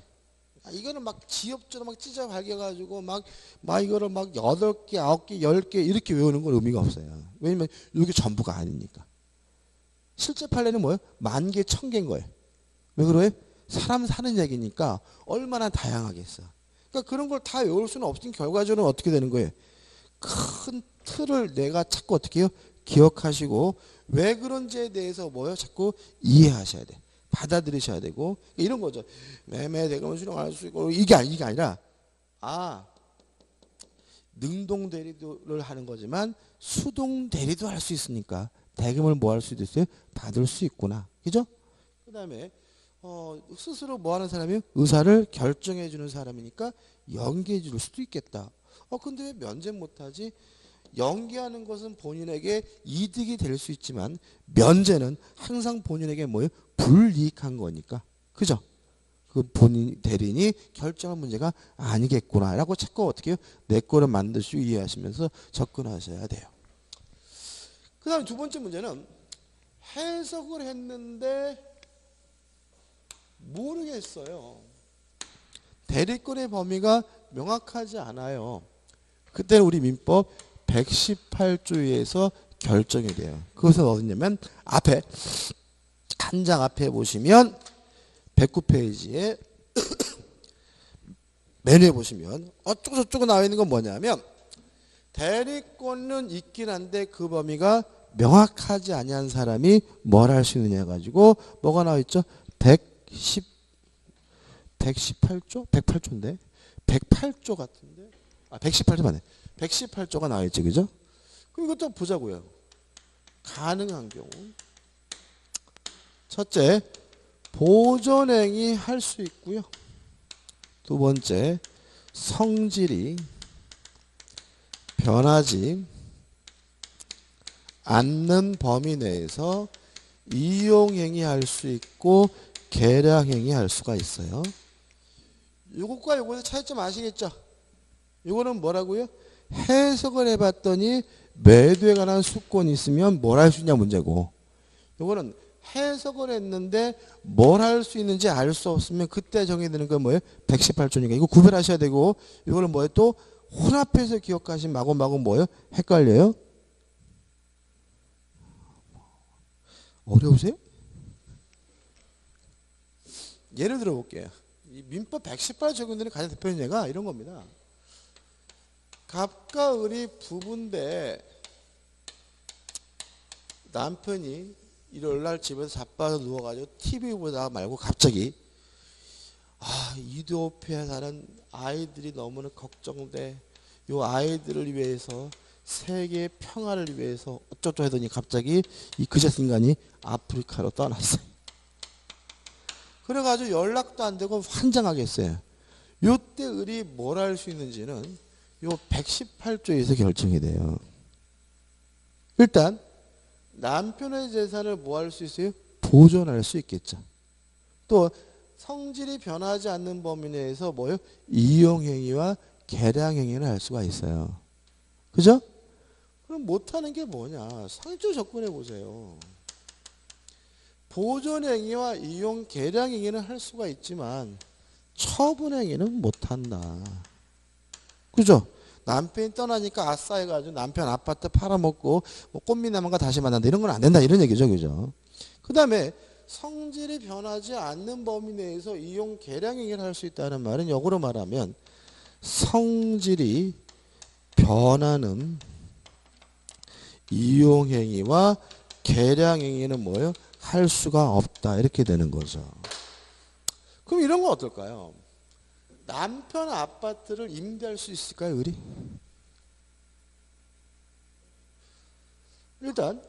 이거는 막 지엽조로 막 찢어발겨가지고 막 이거를 막 8개, 9개, 10개 이렇게 외우는 건 의미가 없어요. 왜냐면 이게 전부가 아니니까. 실제 판례는 뭐예요? 10,000개, 1,000개인 거예요. 왜 그래요? 사람 사는 얘기니까 얼마나 다양하겠어. 그러니까 그런 걸 다 외울 수는 없으니 결과적으로 어떻게 되는 거예요? 큰 틀을 내가 자꾸 어떻게 해요? 기억하시고 왜 그런지에 대해서 뭐요? 자꾸 이해하셔야 돼. 받아들이셔야 되고 이런 거죠. 매매 대금을 수령할 수 있고 이게 아니라 능동 대리를 하는 거지만 수동 대리도 할 수 있으니까 대금을 뭐 할 수도 있어요? 받을 수 있구나. 그죠? 그 다음에 스스로 뭐 하는 사람이요? 의사를 결정해 주는 사람이니까 연기해 줄 수도 있겠다. 근데 왜 면제 못하지? 연기하는 것은 본인에게 이득이 될 수 있지만 면제는 항상 본인에게 뭐예요? 불이익한 거니까. 그죠? 그 본인 대리인이 결정할 문제가 아니겠구나 라고 자꾸 어떻게 해요? 내 거를 만드시고 이해하시면서 접근하셔야 돼요. 그 다음에 두 번째 문제는 해석을 했는데 모르겠어요. 대리권의 범위가 명확하지 않아요. 그때는 우리 민법 118조에서 결정이 돼요. 그것은 어디냐면 앞에 한 장 앞에 보시면 109페이지에 맨 위에 보시면 어쩌고 저쩌고 나와 있는 건 뭐냐면 대리권은 있긴 한데 그 범위가 명확하지 아니한 사람이 뭘 할 수 있느냐 가지고 뭐가 나와 있죠? 118조? 108조인데 108조 같은데 118조 맞네. 118조가 나와 있죠. 그죠? 그럼 이것도 보자고요. 가능한 경우 첫째 보존행위 할 수 있고요. 두 번째 성질이 변하지 않는 범위 내에서 이용행위 할 수 있고 계량행위 할 수가 있어요. 요것과 요것의 차이점 아시겠죠? 요거는 뭐라고요? 해석을 해봤더니 매도에 관한 수권이 있으면 뭘 할 수 있냐 문제고, 요거는 해석을 했는데 뭘 할 수 있는지 알 수 없으면 그때 정해지는 건 뭐예요? 118조니까 이거 구별하셔야 되고, 이거는 뭐예요? 또 혼합해서 기억하시면 마구마구 뭐예요? 헷갈려요? 어려우세요? 예를 들어 볼게요. 이 민법 118 적용되는 가장 대표적인 예가 이런 겁니다. 갑과 을이 부부인데 남편이 일요일날 집에서 자빠져 누워가지고 TV 보다가 말고 갑자기 이디오피아에 사는 아이들이 너무나 걱정돼. 요 아이들을 위해서 세계의 평화를 위해서 어쩌고 하더니 갑자기 이 그제스 인간이 아프리카로 떠났어요. 그래가지고 연락도 안 되고 환장하겠어요. 요때 을이 뭘 할 수 있는지는 요 118조에서 결정이 돼요. 일단 남편의 재산을 뭐 할 수 있어요? 보존할 수 있겠죠. 또 성질이 변하지 않는 범위 내에서 뭐요? 이용행위와 계량행위를 할 수가 있어요. 그죠? 그럼 못하는 게 뭐냐? 상조 접근해 보세요. 보존행위와 이용 계량행위는 할 수가 있지만 처분행위는 못한다. 그죠? 남편이 떠나니까 아싸 해가지고 남편 아파트 팔아먹고 뭐 꽃미남과 다시 만난다 이런 건 안 된다 이런 얘기죠. 그죠? 그 다음에 성질이 변하지 않는 범위 내에서 이용 계량행위를 할 수 있다는 말은 역으로 말하면 성질이 변하는 이용행위와 계량행위는 뭐예요? 할 수가 없다 이렇게 되는 거죠. 그럼 이런 건 어떨까요? 남편 아파트를 임대할 수 있을까요? 우리? 일단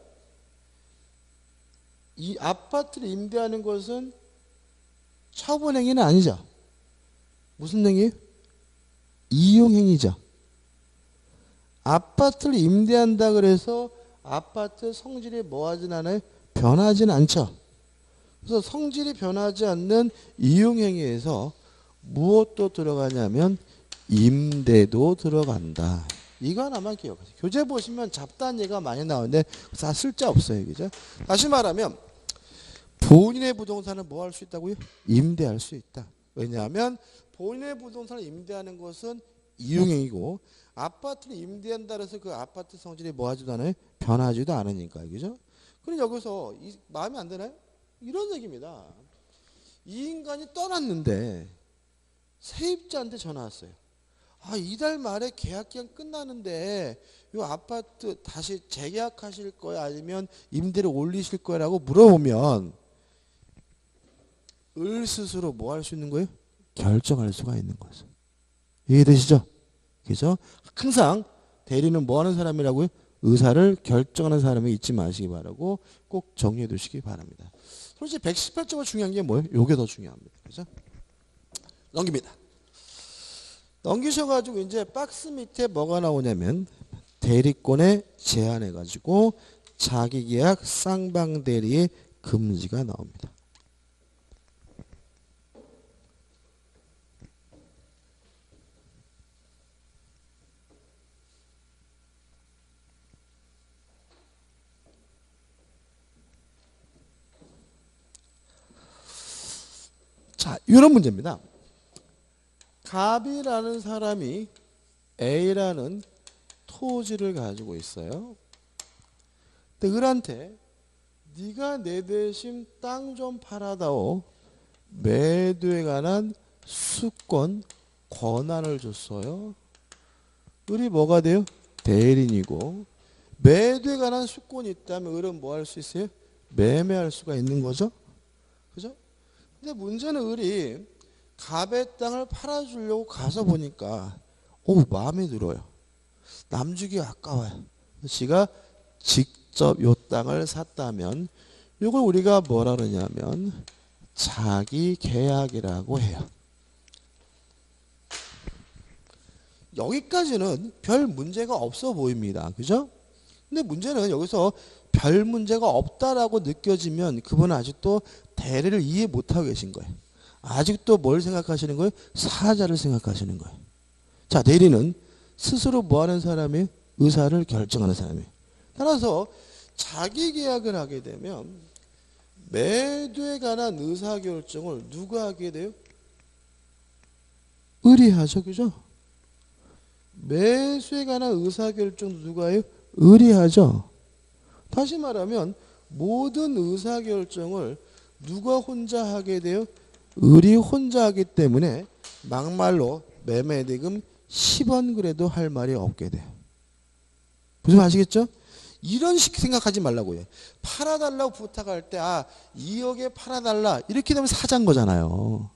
이 아파트를 임대하는 것은 처분행위는 아니죠. 무슨 행위예요? 이용행위죠. 아파트를 임대한다 그래서 아파트 성질이 뭐하진 않아요? 변하진 않죠. 그래서 성질이 변하지 않는 이용행위에서 무엇도 들어가냐면 임대도 들어간다. 이거 하나만 기억하세요. 교재 보시면 잡다한 예가 많이 나오는데 다 쓸데없어요. 그죠? 다시 말하면 본인의 부동산을 뭐 할 수 있다고요? 임대할 수 있다. 왜냐하면 본인의 부동산을 임대하는 것은 이용행위고 아파트를 임대한다 해서 그 아파트 성질이 뭐 하지도 않아요? 변하지도 않으니까. 그죠? 그럼 여기서 마음에 안 드나요? 이런 얘기입니다. 이 인간이 떠났는데 세입자한테 전화 왔어요. 아, 이달 말에 계약기간 끝나는데 이 아파트 다시 재계약하실 거야 아니면 임대를 올리실 거라고 물어보면 을 스스로 뭐 할 수 있는 거예요? 결정할 수가 있는 거죠. 이해되시죠? 그죠? 항상 대리는 뭐 하는 사람이라고요? 의사를 결정하는 사람이 잊지 마시기 바라고 꼭 정리해 두시기 바랍니다. 솔직히 118조가 중요한 게 뭐예요? 요게 더 중요합니다. 그죠? 넘깁니다. 넘기셔가지고 이제 박스 밑에 뭐가 나오냐면 대리권에 제한해가지고 자기계약 쌍방대리의 금지가 나옵니다. 자, 이런 문제입니다. 갑이라는 사람이 A라는 토지를 가지고 있어요. 근데 을한테 네가 내 대신 땅 좀 팔아다오 매도에 관한 수권 권한을 줬어요. 을이 뭐가 돼요? 대리인이고 매도에 관한 수권이 있다면 을은 뭐 할 수 있어요? 매매할 수가 있는 거죠. 그죠? 근데 문제는 을이 갑의 땅을 팔아주려고 가서 보니까 마음에 들어요. 남주기 아까워요. 지가 직접 요 땅을 샀다면 이걸 우리가 뭐라 그러냐면 자기 계약이라고 해요. 여기까지는 별 문제가 없어 보입니다. 그죠? 근데 문제는 여기서 별 문제가 없다라고 느껴지면 그분은 아직도 대리를 이해 못하고 계신 거예요. 아직도 뭘 생각하시는 거예요? 사자를 생각하시는 거예요. 자, 대리는 스스로 뭐 하는 사람이에요? 의사를 결정하는 사람이에요. 따라서 자기 계약을 하게 되면 매도에 관한 의사결정을 누가 하게 돼요? 을이 하죠. 그죠? 매수에 관한 의사결정도 누가 해요? 을이 하죠. 다시 말하면 모든 의사결정을 누가 혼자 하게 돼요? 을이 혼자 하기 때문에 막말로 매매대금 10원 그래도 할 말이 없게 돼요. 무슨 아시겠죠? 이런 식 생각하지 말라고요. 팔아달라고 부탁할 때 2억에 팔아달라 이렇게 되면 사자인 거잖아요.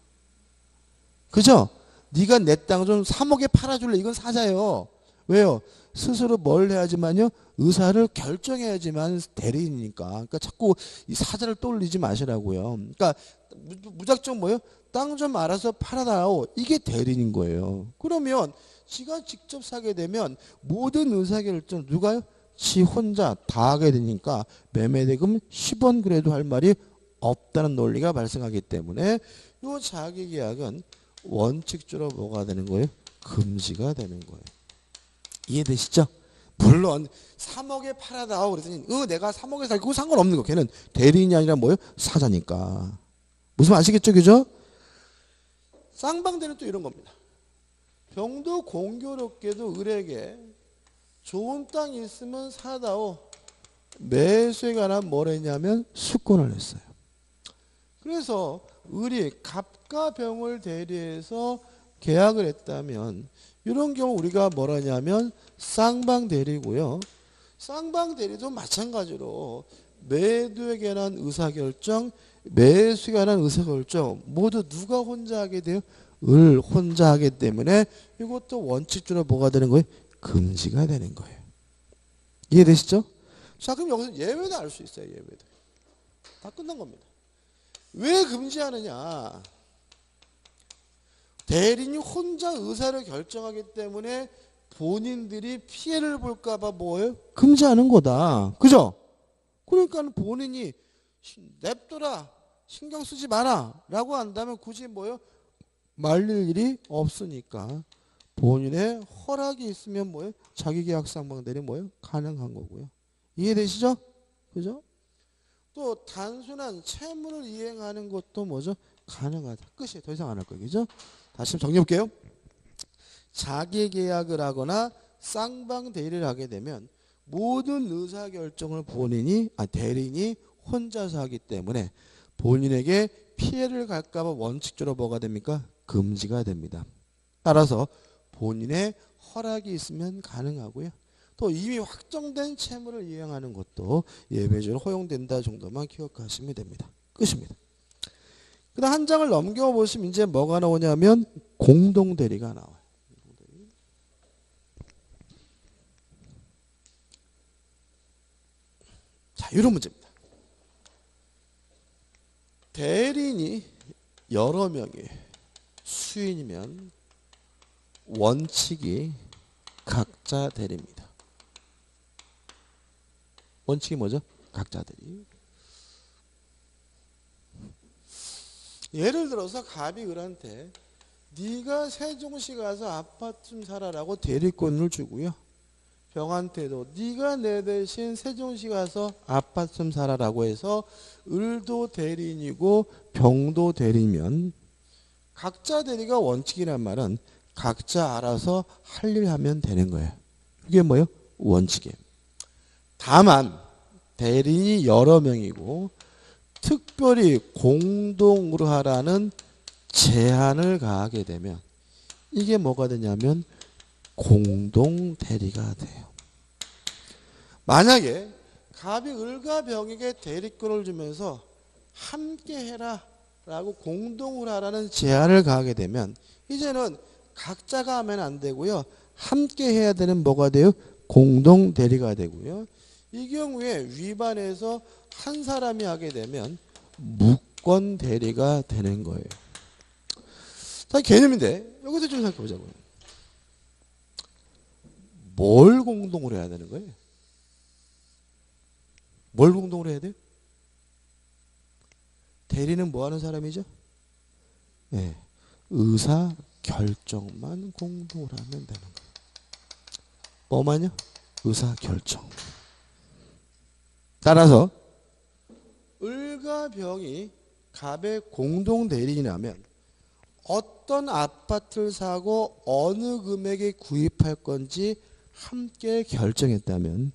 그죠? 네가 내 땅 좀 3억에 팔아줄래? 이건 사자예요. 왜요? 스스로 뭘 해야지만요? 의사를 결정해야지만 대리인이니까. 그러니까 자꾸 이 사자를 떠올리지 마시라고요. 그러니까 무작정 뭐예요? 땅 좀 알아서 팔아다오. 이게 대리인인 거예요. 그러면 지가 직접 사게 되면 모든 의사결정 누가요? 지 혼자 다 하게 되니까 매매대금 10원 그래도 할 말이 없다는 논리가 발생하기 때문에 이 자기계약은 원칙적으로 뭐가 되는 거예요? 금지가 되는 거예요. 이해되시죠? 물론 3억에 팔아다오 그랬더니 내가 3억에 살고 상관없는 거. 걔는 대리인이 아니라 뭐예요? 사자니까. 무슨 말 아시겠죠? 그죠? 쌍방대는 또 이런 겁니다. 병도 공교롭게도 을에게 좋은 땅이 있으면 사다오. 매수에 관한 뭘 했냐면 수권을 했어요. 그래서 을이 갑과 병을 대리해서 계약을 했다면 이런 경우 우리가 뭐라 하냐면 쌍방대리고요. 쌍방대리도 마찬가지로 매도에 관한 의사결정, 매수에 관한 의사결정 모두 누가 혼자 하게 돼요? 을 혼자 하기 때문에 이것도 원칙적으로 뭐가 되는 거예요? 금지가 되는 거예요. 이해되시죠? 자, 그럼 여기서 예외도 알 수 있어요. 예외도. 다 끝난 겁니다. 왜 금지하느냐? 대리인이 혼자 의사를 결정하기 때문에 본인들이 피해를 볼까 봐 뭐예요? 금지하는 거다. 그죠? 그러니까 본인이 냅둬라. 신경 쓰지 마라. 라고 한다면 굳이 뭐예요? 말릴 일이 없으니까 본인의 허락이 있으면 뭐예요? 자기계약 쌍방대리 뭐예요? 가능한 거고요. 이해되시죠? 그죠? 또 단순한 채무를 이행하는 것도 뭐죠? 가능하다. 끝이에요. 더 이상 안 할 거예요. 그죠? 다시 정리해 볼게요. 자기계약을 하거나 쌍방대리를 하게 되면 모든 의사결정을 대리인이 혼자서 하기 때문에 본인에게 피해를 갈까 봐 원칙적으로 뭐가 됩니까? 금지가 됩니다. 따라서 본인의 허락이 있으면 가능하고요. 또 이미 확정된 채무를 이행하는 것도 예외적으로 허용된다 정도만 기억하시면 됩니다. 끝입니다. 그 다음 한 장을 넘겨보시면 이제 뭐가 나오냐면 공동대리가 나와요. 자, 이런 문제입니다. 대리인이 여러 명이 수인이면 원칙이 각자 대리입니다. 원칙이 뭐죠? 각자 대리. 예를 들어서 갑이 을한테 네가 세종시 가서 아파트 좀 사라라고 대리권을 주고요. 병한테도 네가 내 대신 세종시 가서 아파트 좀 사라라고 해서 을도 대리인이고 병도 대리면 각자 대리가 원칙이란 말은 각자 알아서 할 일 하면 되는 거예요. 이게 뭐예요? 원칙이에요. 다만 대리인이 여러 명이고 특별히 공동으로 하라는 제한을 가하게 되면 이게 뭐가 되냐면 공동대리가 돼요. 만약에 갑이 을과 병에게 대리권을 주면서 함께 해라 라고 공동으로 하라는 제한을 가하게 되면 이제는 각자가 하면 안 되고요. 함께 해야 되는 뭐가 돼요? 공동대리가 되고요. 이 경우에 위반해서 한 사람이 하게 되면 무권대리가 되는 거예요. 자, 개념인데 여기서 좀 생각해 보자고요. 뭘 공동으로 해야 되는 거예요? 뭘 공동으로 해야 돼요? 대리는 뭐 하는 사람이죠? 네, 의사 결정만 공동으로 하면 되는 거예요. 뭐만요? 의사 결정. 따라서 을과 병이 갑의 공동 대리인이라면 어떤 아파트를 사고 어느 금액에 구입할 건지 함께 결정했다면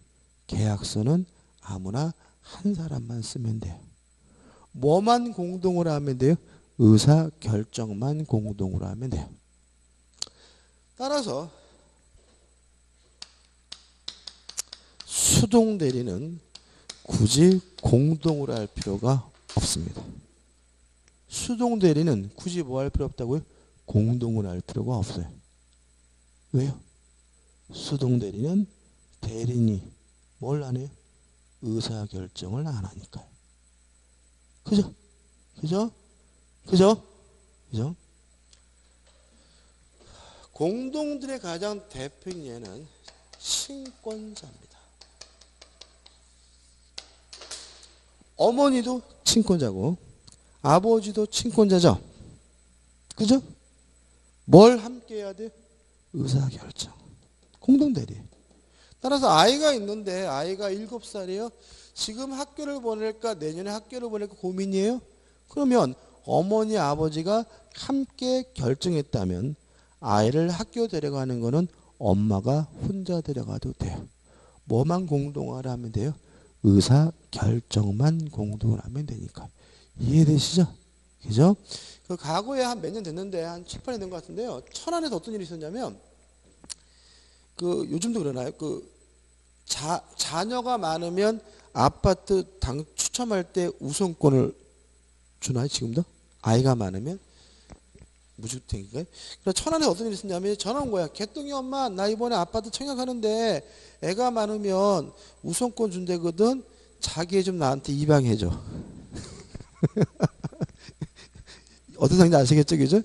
계약서는 아무나 한 사람만 쓰면 돼요. 뭐만 공동으로 하면 돼요? 의사 결정만 공동으로 하면 돼요. 따라서 수동 대리는 굳이 공동으로 할 필요가 없습니다. 수동 대리는 굳이 뭐 할 필요 없다고요? 공동으로 할 필요가 없어요. 왜요? 수동 대리는 대리인이 뭘 안 해요? 의사결정을 안 하니까요. 그죠? 그죠? 그죠? 그죠? 공동들의 가장 대표적인 예는 친권자입니다. 어머니도 친권자고 아버지도 친권자죠. 그죠? 뭘 함께 해야 돼? 의사결정. 공동대리. 따라서 아이가 있는데 아이가 7살이에요. 지금 학교를 보낼까 내년에 학교를 보낼까 고민이에요. 그러면 어머니 아버지가 함께 결정했다면 아이를 학교 데려가는 거는 엄마가 혼자 데려가도 돼요. 뭐만 공동화를 하면 돼요? 의사결정만 공동을 하면 되니까. 이해되시죠? 그죠? 그 과거에 한 몇 년 됐는데 한 7, 8년 된 것 같은데요. 천안에서 어떤 일이 있었냐면 그 요즘도 그러나요? 그 자녀가 많으면 아파트 당 추첨할 때 우선권을 주나요? 지금도? 아이가 많으면? 무주택인가요? 그래서 천안에 어떤 일이 있었냐면 전화 온 거야. 개똥이 엄마 나 이번에 아파트 청약하는데 애가 많으면 우선권 준대거든. 자기 애 좀 나한테 입양해줘. 어떤 상인지 아시겠죠? 그죠?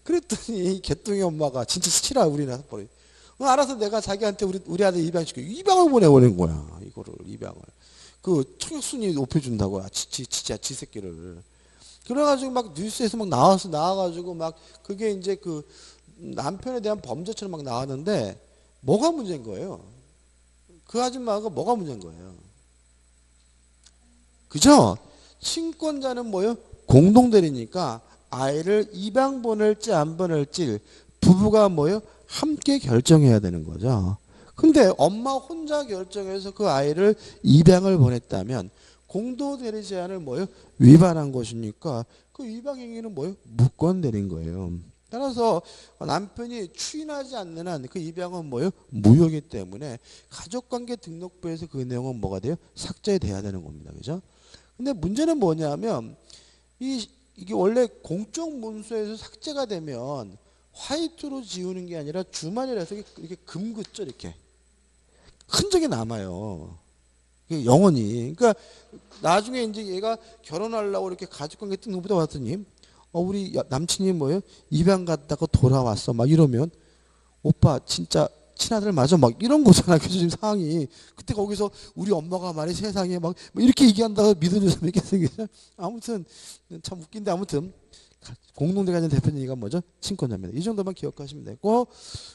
그랬더니 개똥이 엄마가 진짜 스치라 우리 나서 버려. 알아서 내가 자기한테 우리 아들 입양시켜. 입양을 보내버린 거야. 이거를 입양을. 그 청약순위 높여준다고. 진짜 지 새끼를. 그래가지고 막 뉴스에서 막 나와가지고 막 그게 이제 그 남편에 대한 범죄처럼 막 나왔는데 뭐가 문제인 거예요? 그 아줌마가 뭐가 문제인 거예요? 그죠? 친권자는 뭐예요? 공동대리니까 아이를 입양 보낼지 안 보낼지 부부가 뭐예요? 함께 결정해야 되는 거죠. 근데 엄마 혼자 결정해서 그 아이를 입양을 보냈다면 공동대리 제한을 뭐예요? 위반한 것이니까 그 위반 행위는 뭐예요? 무권대리인 거예요. 따라서 남편이 추인하지 않는 한 그 입양은 뭐예요? 무효이기 때문에 가족관계 등록부에서 그 내용은 뭐가 돼요? 삭제돼야 되는 겁니다. 그죠? 근데 문제는 뭐냐면 이게 원래 공적 문서에서 삭제가 되면 화이트로 지우는 게 아니라 주말이라서 이렇게 금긋죠. 이렇게 흔적이 남아요. 영원히. 그러니까 나중에 이제 얘가 결혼하려고 이렇게 가족관계 등록부터 왔더니 우리 남친이 뭐예요? 입양 갔다가 돌아왔어. 막 이러면 오빠 진짜 친아들 맞아. 막 이런 거잖아. 교수님 상황이. 그때 거기서 우리 엄마가 말이 세상에 막 이렇게 얘기한다고 믿어줄 사람이 있겠어요. 아무튼 참 웃긴데 아무튼 공동대리 가진 대표님이 뭐죠? 친권자입니다. 이 정도만 기억하시면 되고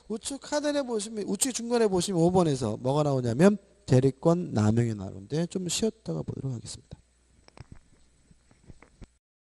우측 하단에 보시면 우측 중간에 보시면 5번에서 뭐가 나오냐면 대리권 남용이 나오는데 좀 쉬었다가 보도록 하겠습니다.